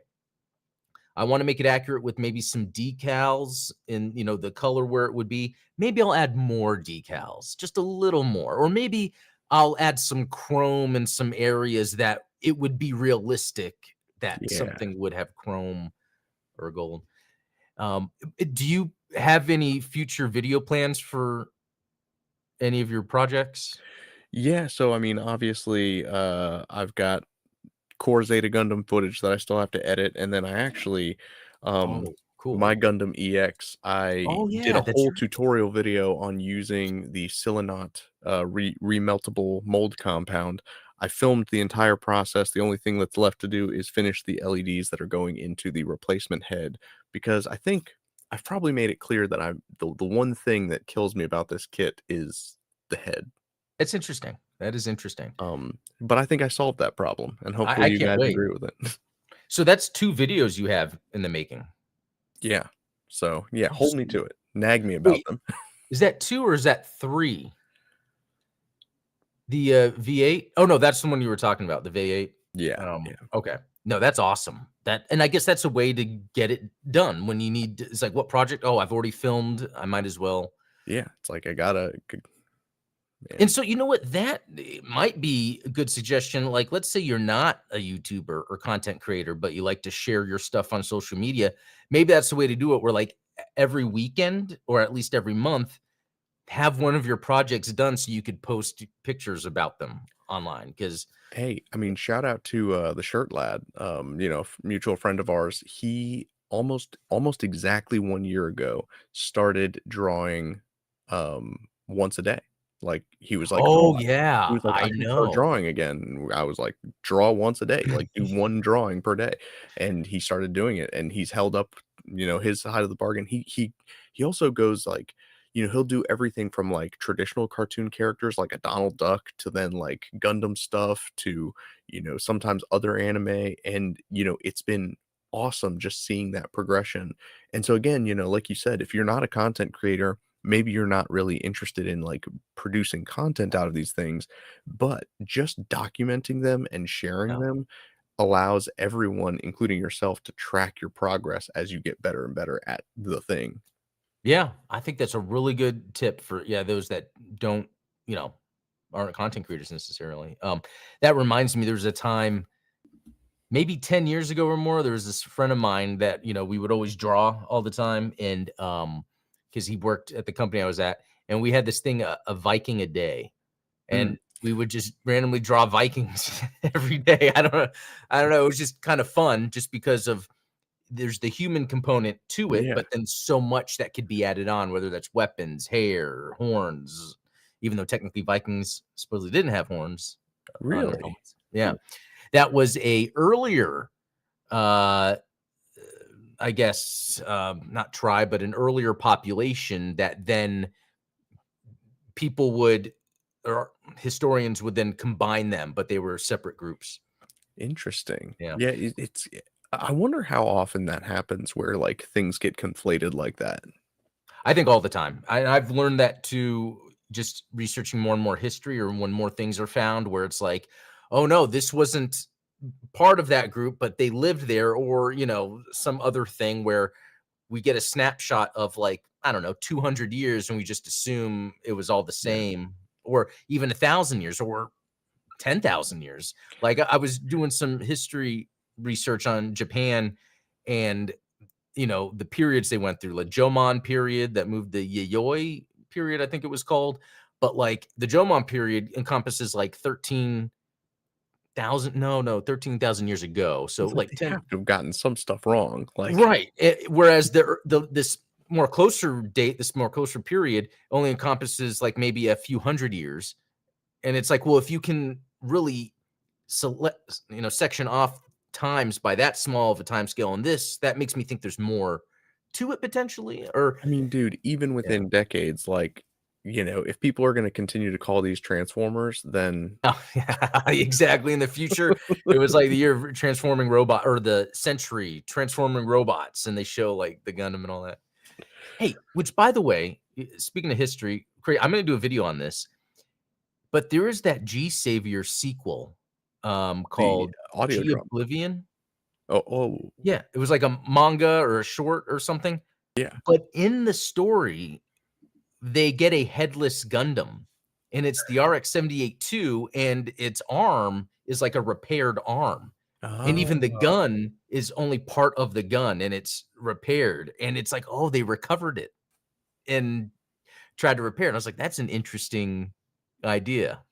I want to make it accurate with maybe some decals in, the color where it would be. Maybe I'll add more decals, just a little more. Or maybe I'll add some chrome in some areas that it would be realistic that Yeah. something would have chrome or gold. Do you have any future video plans for any of your projects? Yeah, so, I mean, obviously, I've got Core Zeta Gundam footage that I still have to edit, and then I actually, um, Oh, cool. my Gundam EX, I Oh did a yeah, that's whole right. tutorial video on using the Silignot, remeltable mold compound. I filmed the entire process. The only thing that's left to do is finish the LEDs that are going into the replacement head, because I think I've probably made it clear that the one thing that kills me about this kit is the head. It's interesting. That is interesting. But I think I solved that problem, and I hopefully you can't guys wait. agree with it. So that's 2 videos you have in the making. Yeah. So, yeah, Oh, hold me to sweet. it. Nag me about Wait, them. is that 2 or is that 3? The, V8? Oh, no, that's the one you were talking about, the V8? Yeah, yeah, Okay. No, that's awesome. And I guess that's a way to get it done when you need it's like, "What project? Oh, I've already filmed. I might as well." yeah, it's like I gotta g And man. so, you know what? That might be a good suggestion. Like, let's say you're not a YouTuber or content creator, but you like to share your stuff on social media. Maybe that's the way to do it, where, like, every weekend or at least every month, have one of your projects done so you could post pictures about them online. Because Hey, I mean, shout out to, the Shirt Lad, mutual friend of ours. He almost exactly 1 year ago started drawing, once a day. Like, he was like, "Oh," oh, he yeah, was like, "I I can start know. drawing again." And I was like, "Draw once a day, like, do 1 drawing per day." And he started doing it, and he's held up, his side of the bargain. He also goes, like, he'll do everything from, like, traditional cartoon characters like a Donald Duck to then, like, Gundam stuff to, sometimes other anime, and, it's been awesome just seeing that progression. And so again, like you said, if you're not a content creator, maybe you're not really interested in, like, producing content out of these things, but just documenting them and sharing Yeah. them allows everyone, including yourself, to track your progress as you get better and better at the thing. Yeah, I think that's a really good tip for, yeah, those that don't, you know, aren't content creators necessarily. That reminds me, there was a time maybe 10 years ago or more, there was this friend of mine that, we would always draw all the time. And because he worked at the company I was at, and we had this thing, a Viking a day. Mm, And we would just randomly draw Vikings every day. I don't know. It was just kind of fun just because of there's the human component to it, yeah. but then so much that could be added on, whether that's weapons, hair, horns, even though technically Vikings supposedly didn't have horns on their Really? helmets. Yeah. that was a earlier, uh, I guess, not tribe, but an earlier population that then people would or historians would then combine them, but they were separate groups. Interesting. Yeah. Yeah, it's I wonder how often that happens where, like, things get conflated like that. I think all the time. I've learned that too, just researching more and more history or when more things are found where it's like, oh no, this wasn't part of that group, but they lived there, or, some other thing where we get a snapshot of like, I don't know, 200 years and we just assume it was all the Yeah. same, or even 1,000 years or 10,000 years. Like I was doing some history research on Japan and the periods they went through, like Jomon period that moved the Yayoi period, I think it was called. But like the Jomon period encompasses like 13,000, no, 13,000 years ago. So It's like like they 10, have to have gotten some stuff wrong, like, right. Whereas this more closer date, this more closer period only encompasses like maybe a few hundred years. And it's like, well, if you can really select, section off times by that small of a time scale on this, that makes me think there's more to it potentially. Or I mean, dude, even yeah. within decades, like, if people are gonna continue to call these Transformers, then Oh, yeah, exactly. In the future, it was like the year of transforming robot, or the century transforming robots, and they show like the Gundam and all that. Hey, which by the way, speaking of history, I'm going to do a video on this, but there is that G Savior sequel the called audio G drama. Oblivion. Oh, Yeah, it was like a manga or a short or something. yeah. But in the story, they get a headless Gundam, and it's the RX-78-2, and its arm is like a repaired arm. And even the Oh, gun is only part of the gun, and it's repaired. And it's like, oh, they recovered it and tried to repair it. And I was like, that's an interesting idea.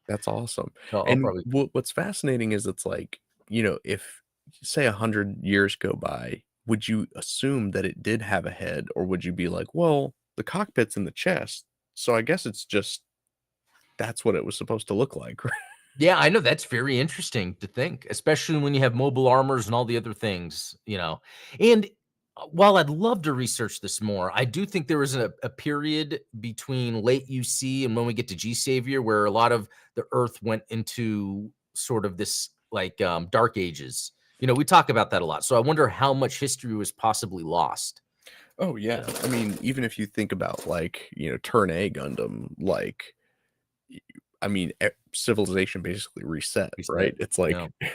that's awesome. I'll And probably what's fascinating is it's like, if, say, 100 years go by, would you assume that it did have a head, or would you be like, "Well, the cockpit's in the chest, so I guess it's just that's what it was supposed to look like," right? Yeah, I know, that's very interesting to think, especially when you have mobile armors and all the other things. And while I'd love to research this more, I do think there was a period between late UC and when we get to G Savior where a lot of the Earth went into sort of this like dark ages. We talk about that a lot. So I wonder how much history was possibly lost. Oh, yeah. I mean, even if you think about, like, Turn A Gundam, like, y I mean, civilization basically reset, We right? said, It's yeah. like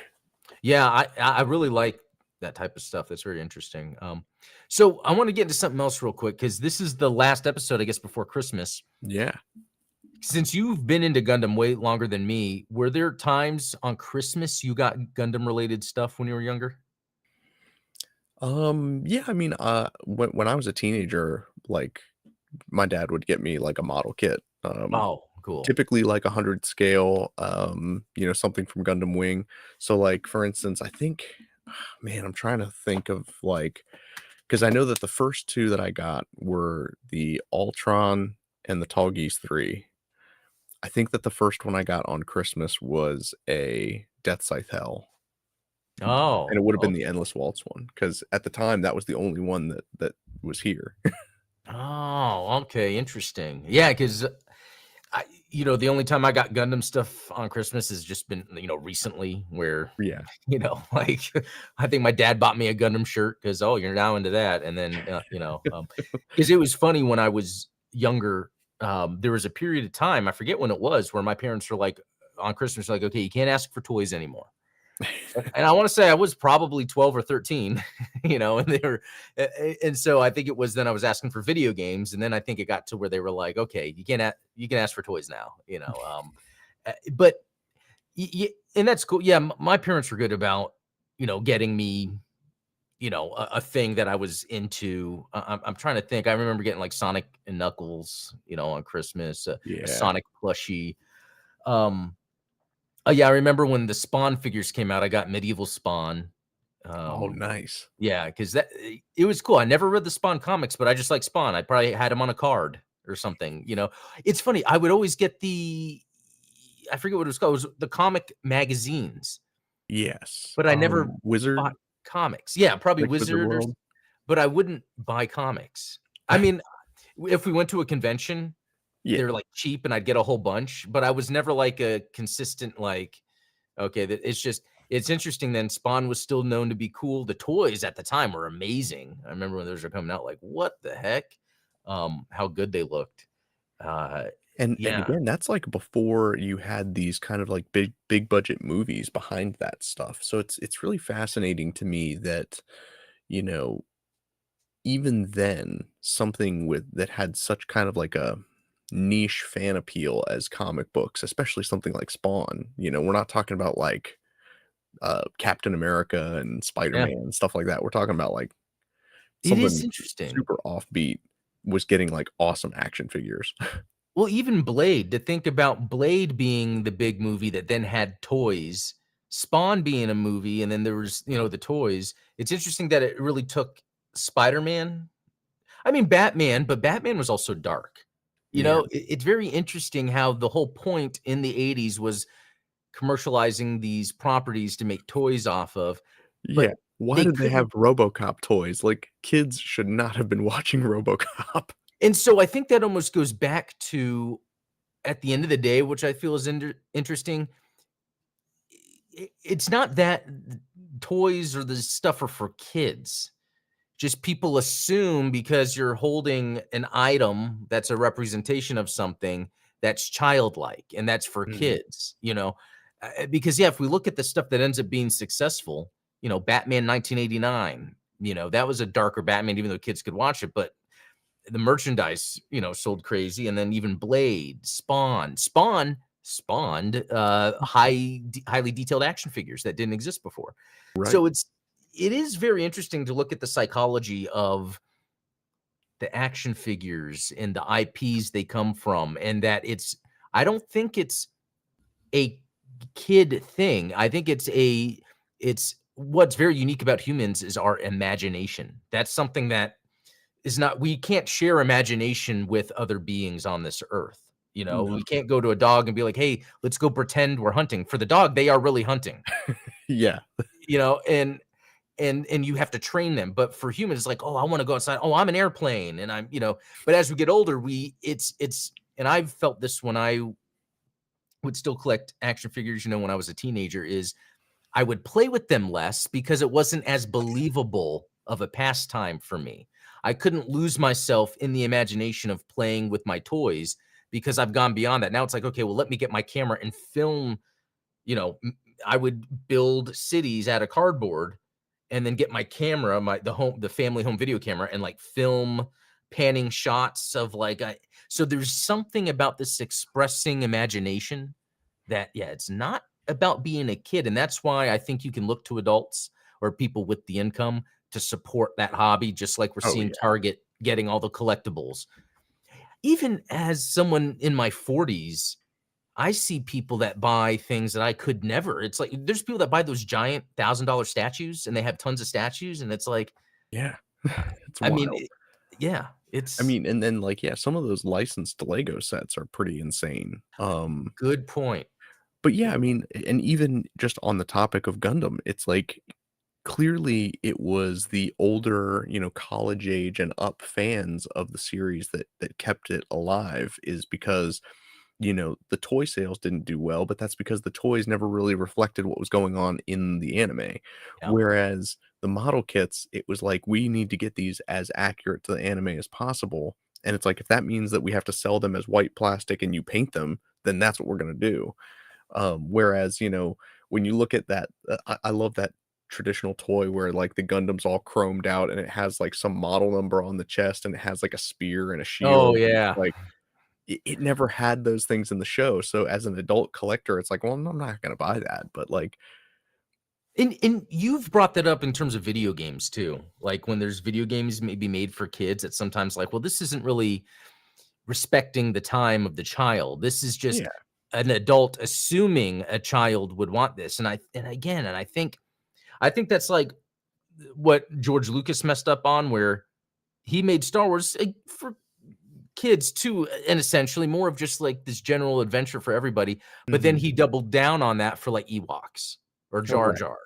Yeah, I really like that type of stuff. That's very interesting. So I want to get into something else real quick because this is the last episode, I guess, before Christmas. yeah. Since you've been into Gundam way longer than me, were there times on Christmas you got Gundam related stuff when you were younger? Yeah, I mean, when I was a teenager, like, my dad would get me, like, a model kit, Oh, cool. typically, like, 100 scale, something from Gundam Wing. So, like, for instance, I think man, I'm trying to think of, like, because I know that the first 2 that I got were the Ultron and the Tall Geese 3. I think that the first one I got on Christmas was a Death Scythe Hell, and it Oh, would have been the okay. Endless Waltz one, because at the time, that was the only one that was here. Oh, okay. Interesting. Yeah, because the only time I got Gundam stuff on Christmas has just been, recently where, Yeah. like I think my dad bought me a Gundam shirt because, oh, you're now into that. And then, because it was funny when I was younger, there was a period of time, I forget when it was, where my parents were like, on Christmas, like, okay, you can't ask for toys anymore. And I want to say I was probably 12 or 13, and they were, and so I think it was then I was asking for video games, and then I think it got to where they were like, okay, you can ask for toys now. But and that's cool. Yeah, my parents were good about getting me a thing that I was into. I'm trying to think. I remember getting like Sonic and Knuckles, on Christmas, a Yeah. Sonic plushie. Um, yeah, I remember when the Spawn figures came out, I got Medieval Spawn. Oh, Um, nice. yeah, because it was cool. I never read the Spawn comics, but I just like Spawn. I probably had him on a card or something. It's funny. I would always get I forget what it was called. It was the comic magazines. Yes. but I never Wizard? bought comics. Yeah, probably Like Wizard Wizard World? but I wouldn't buy comics. I mean, if we went to a convention, Yeah. they're, like, cheap and I'd get a whole bunch, but I was never, like, a consistent, like, okay, that it's just it's interesting then Spawn was still known to be cool. The toys at the time were amazing. I remember when those were coming out, like, "What the heck?" How good they looked. Uh, And yeah. again, that's, like, before you had these kind of, like, big budget movies behind that stuff. So it's really fascinating to me that, you know, even then, something with that had such kind of like a niche fan appeal as comic books, especially something like Spawn, we're not talking about, like, Captain America and Yeah. Spider-Man and stuff like that. We're talking about, like, It is something interesting. super offbeat was getting, like, awesome action figures. Well, even Blade, to think about Blade being the big movie that then had toys, Spawn being a movie, and then there was, the toys. It's interesting that it really took Spider-Man. I mean, Batman, but Batman was also dark. Yeah. It's very interesting how the whole point in the 80s was commercializing these properties to make toys off of, Yeah. but Why they did they couldn't. have RoboCop toys? Like, kids should not have been watching RoboCop. And so I think that almost goes back to at the end of the day, which I feel is interesting. It's not that toys or the stuff are for kids. Just people assume because you're holding an item that's a representation of something that's childlike and that's for Mhm. kids. Because yeah, if we look at the stuff that ends up being successful, Batman 1989, that was a darker Batman, even though kids could watch it, but the merchandise, sold crazy. And then even Blade, Spawn spawned highly detailed action figures that didn't exist before. Right. So it is very interesting to look at the psychology of the action figures and the IPs they come from, and that I don't think it's a kid thing. I think it's what's very unique about humans is our imagination. That's something that is not we can't share imagination with other beings on this earth. No. We can't go to a dog and be like, "Hey, let's go pretend we're hunting." For the dog, they are really hunting. Yeah. You know, and you have to train them. But for humans, it's like, "Oh, I want to go outside. Oh, I'm an airplane." And but as we get older, it's and I've felt this when I would still collect action figures, when I was a teenager, is I would play with them less because it wasn't as believable of a pastime for me. I couldn't lose myself in the imagination of playing with my toys because I've gone beyond that. Now it's like, okay, well, let me get my camera and film. I would build cities out of cardboard and then get my camera, the family home video camera, and like film panning shots of so there's something about this expressing imagination that, yeah, it's not about being a kid. And that's why I think you can look to adults or people with the income to support that hobby, just like we're Oh, seeing yeah. Target getting all the collectibles. Even as someone in my 40s, I see people that buy things that I could never. It's like there's people that buy those giant $1,000 statues and they have tons of statues. And it's like, Yeah. It's I mean, wild. yeah, I it's mean, and then, like, yeah, some of those licensed Lego sets are pretty insane. good point. But yeah, I mean, and even just on the topic of Gundam, it's like clearly it was the older, college age and up fans of the series that kept it alive is because, the toy sales didn't do well, but that's because the toys never really reflected what was going on in the anime. Yeah. Whereas the model kits, it was like we need to get these as accurate to the anime as possible. And it's like if that means that we have to sell them as white plastic and you paint them, then that's what we're gonna do. Whereas, when you look at that, I love that traditional toy where like the Gundam's all chromed out and it has like some model number on the chest and it has like a spear and a Oh, shield. And it's yeah. like it never had those things in the show. So as an adult collector, it's like, well, I'm not gonna buy that. But like, And you've brought that up in terms of video games too. Like when there's video games maybe made for kids, it's sometimes like, well, this isn't really respecting the time of the child. This is just yeah, an adult assuming a child would want this. And I think that's like what George Lucas messed up on, where he made Star Wars for kids too, and essentially more of just like this general adventure for everybody. But then mhm, he doubled down on that for like Ewoks. or Oh, Jar right. Jar.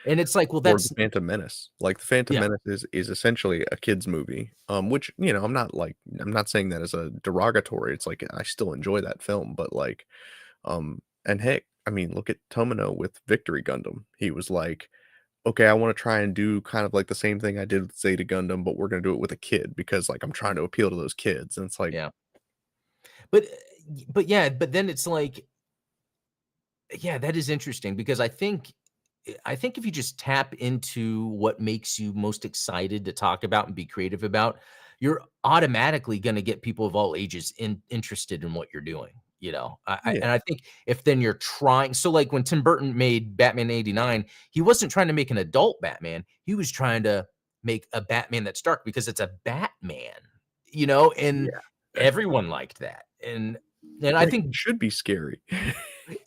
And it's like, well, Or The that's Phantom Menace. Like, The Phantom yeah, Menace is essentially a kid's movie, which, I'm not saying that as a derogatory, it's like, I still enjoy that film, but, like, and heck, I mean, look at Tomino with Victory Gundam. He was like, "Okay, I wanna try and do kind of like the same thing I did with Zeta Gundam, but we're gonna do it with a kid because, like, I'm trying to appeal to those kids," and it's like, yeah. But but yeah, but then it's like, yeah, that is interesting because I think if you just tap into what makes you most excited to talk about and be creative about, you're automatically going to get people of all ages interested in what you're doing. yeah, And I think if then you're trying, so like when Tim Burton made Batman '89, he wasn't trying to make an adult Batman. He was trying to make a Batman that's dark because it's a Batman, and yeah, everyone liked that. And I right, think it should be scary.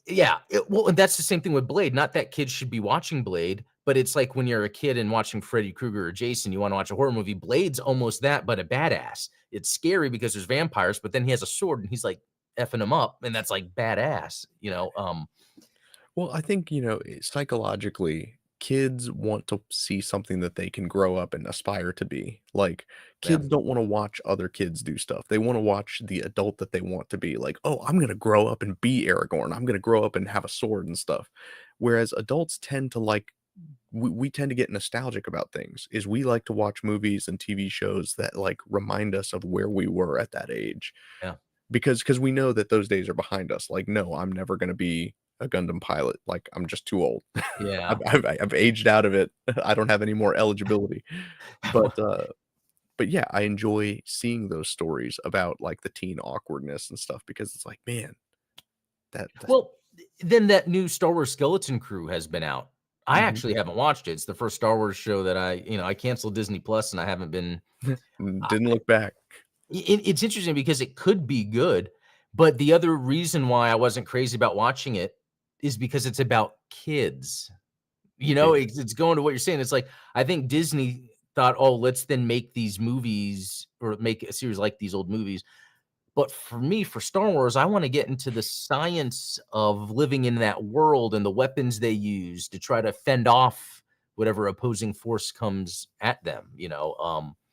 yeah, well, and that's the same thing with Blade. Not that kids should be watching Blade, but it's like when you're a kid and watching Freddy Krueger or Jason, you want to watch a horror movie. Blade's almost that, but a badass. It's scary because there's vampires, but then he has a sword and he's like effing them up, and that's like badass. Well, I think, psychologically, kids want to see something that they can grow up and aspire to be. Like, Yeah, kids don't wanna watch other kids do stuff. They wanna watch the adult that they want to be. Like, "Oh, I'm gonna grow up and be Aragorn. I'm gonna grow up and have a sword and stuff." Whereas adults tend to like we tend to get nostalgic about things, is we like to watch movies and TV shows that, like, remind us of where we were at that age. yeah, Because we know that those days are behind us. Like, no, I'm never gonna be a Gundam pilot. Like, I'm just too old. yeah. I've aged out of it. I don't have any more eligibility. But, but yeah, I enjoy seeing those stories about, like, the teen awkwardness and stuff because it's like, man, that Well, then that new Star Wars Skeleton Crew has been out. I mhm. actually haven't watched it. It's the first Star Wars show that I canceled Disney Plus and I haven't been. Didn't look back. It's interesting because it could be good, but the other reason why I wasn't crazy about watching it is because it's about kids. Yeah, It's going to what you're saying. It's like, I think Disney thought, "Oh, let's then make these movies or make a series like these old movies." But for me, for Star Wars, I wanna get into the science of living in that world and the weapons they use to try to fend off whatever opposing force comes at them.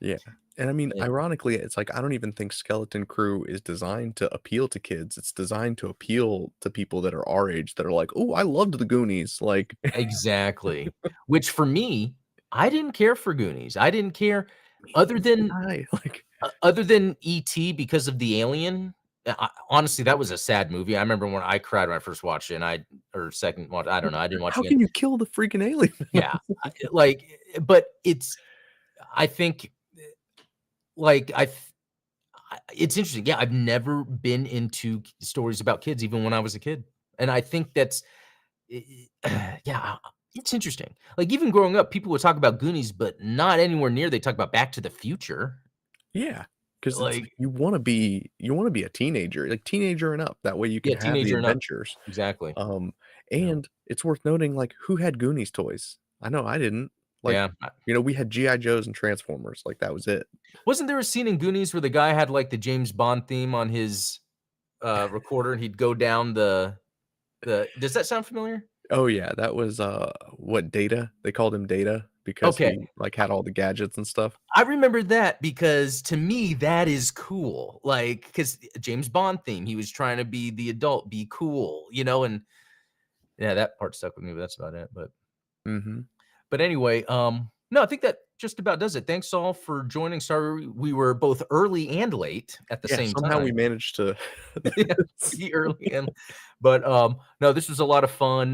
yeah. And I mean, And ironically, it's like I don't even think Skeleton Crew is designed to appeal to kids. It's designed to appeal to people that are our age that are like, "Oh, I loved the Goonies." Like, exactly. Which for me, I didn't care for Goonies. I didn't care other neither did than I. Like, other than E.T. because of the alien. Honestly, that was a sad movie. I remember when I cried when I first watched it, and or second watch, I don't know, I didn't watch how it again. can you kill the freaking alien? Yeah, like, but I think, like, it's interesting. Yeah, I've never been into stories about kids even when I was a kid, and I think that's yeah, it's interesting. Like, even growing up, people would talk about Goonies, but not anywhere near they talk about Back to the Future. Yeah, because it's like Like, you wanna be a teenager, like, teenager and up, that way you can yeah, have the teenager and up. adventures, Exactly. um, Yeah. and it's worth noting, like, who had Goonies toys? I know I didn't, like, Yeah. we had G.I. Joes and Transformers, like, that was it. Wasn't there a scene in Goonies where the guy had, like, the James Bond theme on his, recorder, and he'd go down the does that sound familiar? Oh, yeah, that was, what, Data? They called him Data because Okay. he, like, had all the gadgets and stuff. I remember that because to me, that is cool. Like, because James Bond theme, he was trying to be the adult, be cool, and yeah, that part stuck with me, but that's about it. Mhm. But anyway, no, I think that just about does it. Thanks all for joining. Sorry we were both early and late at the Yeah, same somehow we time. managed to Yeah, pretty early and but, no, this was a lot of fun.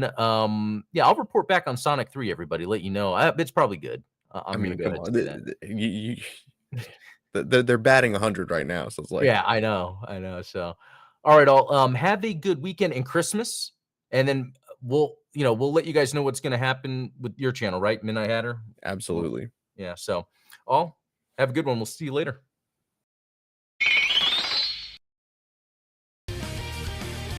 Yeah, I'll report back on Sonic 3, everybody, let you know. It's probably good. I I'm gonna mean, go come ahead on, and say that. you they're batting 100 right now, so it's like Yeah, I know, so alright, all, have a good weekend and Christmas, and then we'll let you guys know what's gonna happen with your channel, right, Midnight Hatter? Well, absolutely. yeah, so, all, have a good one, we'll see you later.